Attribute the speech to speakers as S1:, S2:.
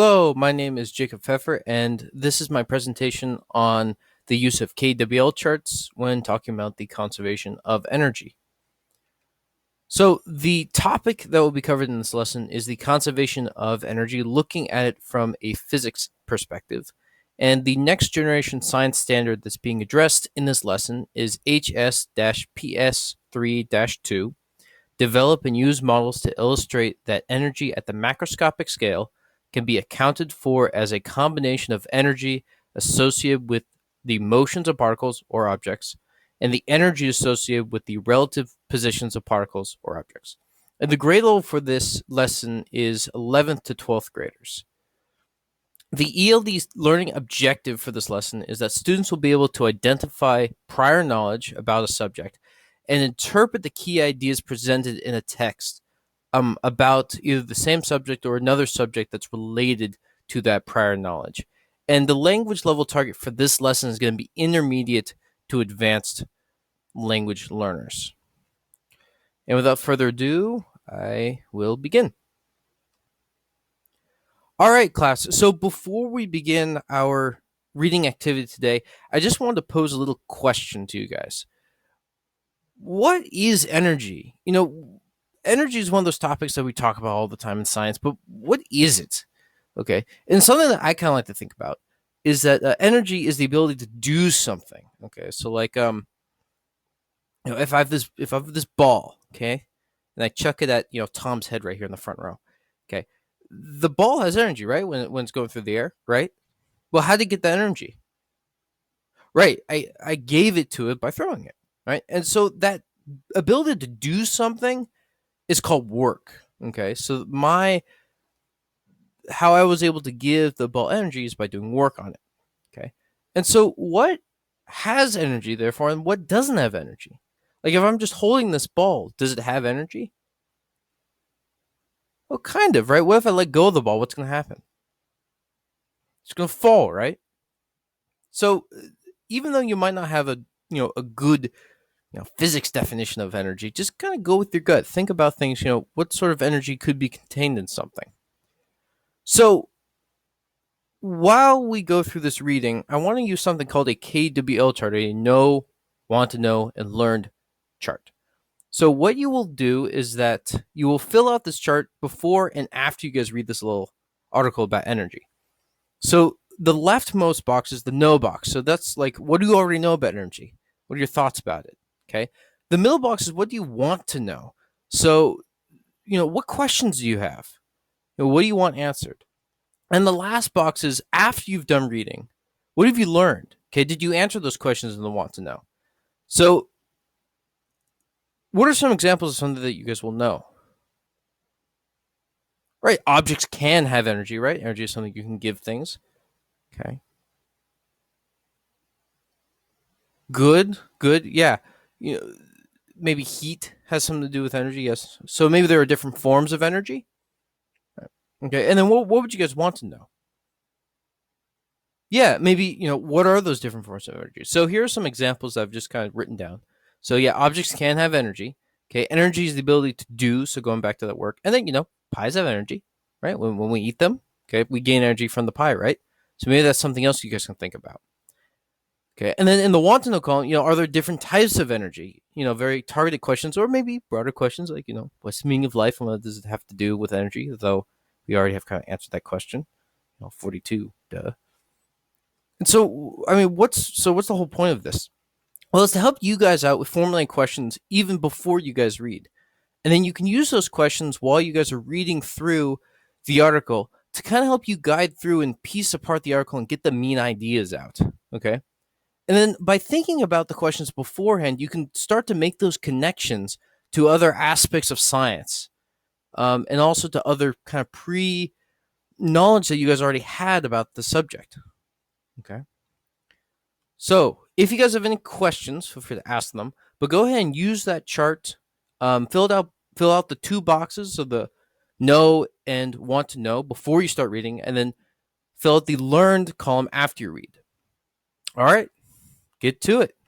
S1: Hello, my name is Jacob Fefer, and this is my presentation on the use of KWL charts when talking about the conservation of energy. So, the topic that will be covered in this lesson is the conservation of energy, looking at it from a physics perspective. And the next generation science standard that's being addressed in this lesson is HS PS 3 2. Develop and use models to illustrate that energy at the macroscopic scale can be accounted for as a combination of energy associated with the motions of particles or objects and the energy associated with the relative positions of particles or objects. And the grade level for this lesson is 11th to 12th graders. The ELD learning objective for this lesson is that students will be able to identify prior knowledge about a subject and interpret the key ideas presented in a text about either the same subject or another subject that's related to that prior knowledge. And the language level target for this lesson is going to be intermediate to advanced language learners. And without further ado, I will begin. All right, class. So before we begin our reading activity today, I just wanted to pose a little question to you guys. What is energy? Energy is one of those topics that we talk about all the time in science, but what is it? Okay. And something that I kind of like to think about is that energy is the ability to do something. Okay. So like, if I have this ball, okay, and I chuck it at, Tom's head right here in the front row. Okay. The ball has energy, right? When it's going through the air, right? Well, how did it get that energy? Right. I gave it to it by throwing it. Right. And so that ability to do something is called work. Okay. So how I was able to give the ball energy is by doing work on it. Okay. And so what has energy therefore and what doesn't have energy? Like if I'm just holding this ball, does it have energy? Well, kind of, right? What if I let go of the ball? What's going to happen? It's going to fall, right? So even though you might not have a good physics definition of energy, just kind of go with your gut. Think about things, what sort of energy could be contained in something. So while we go through this reading, I want to use something called a KWL chart, a know, want to know, and learned chart. So what you will do is that you will fill out this chart before and after you guys read this little article about energy. So the leftmost box is the know box. So that's like, what do you already know about energy? What are your thoughts about it? Okay. The middle box is what do you want to know? So, what questions do you have? What do you want answered? And the last box is after you've done reading, what have you learned? Okay, did you answer those questions in the want to know? So, what are some examples of something that you guys will know? Right, objects can have energy, right? Energy is something you can give things. Okay. Good, yeah. Maybe heat has something to do with energy, yes. So maybe there are different forms of energy. Okay, and then what would you guys want to know? Yeah, maybe, what are those different forms of energy? So here are some examples I've just kind of written down. So yeah, objects can have energy. Okay, energy is the ability to do, so going back to that work. And then, pies have energy, right? When we eat them, okay, we gain energy from the pie, right? So maybe that's something else you guys can think about. Okay, and then in the want to know column, are there different types of energy? Very targeted questions, or maybe broader questions like, what's the meaning of life and what does it have to do with energy? Though we already have kind of answered that question. 42, duh. And so, I mean, what's the whole point of this? Well, it's to help you guys out with formulating questions even before you guys read. And then you can use those questions while you guys are reading through the article to kind of help you guide through and piece apart the article and get the main ideas out. Okay. And then by thinking about the questions beforehand, you can start to make those connections to other aspects of science, and also to other kind of pre-knowledge that you guys already had about the subject. Okay. So if you guys have any questions, feel free to ask them. But go ahead and use that chart. Fill out the two boxes of the know and want to know before you start reading, and then fill out the learned column after you read. All right, get to it.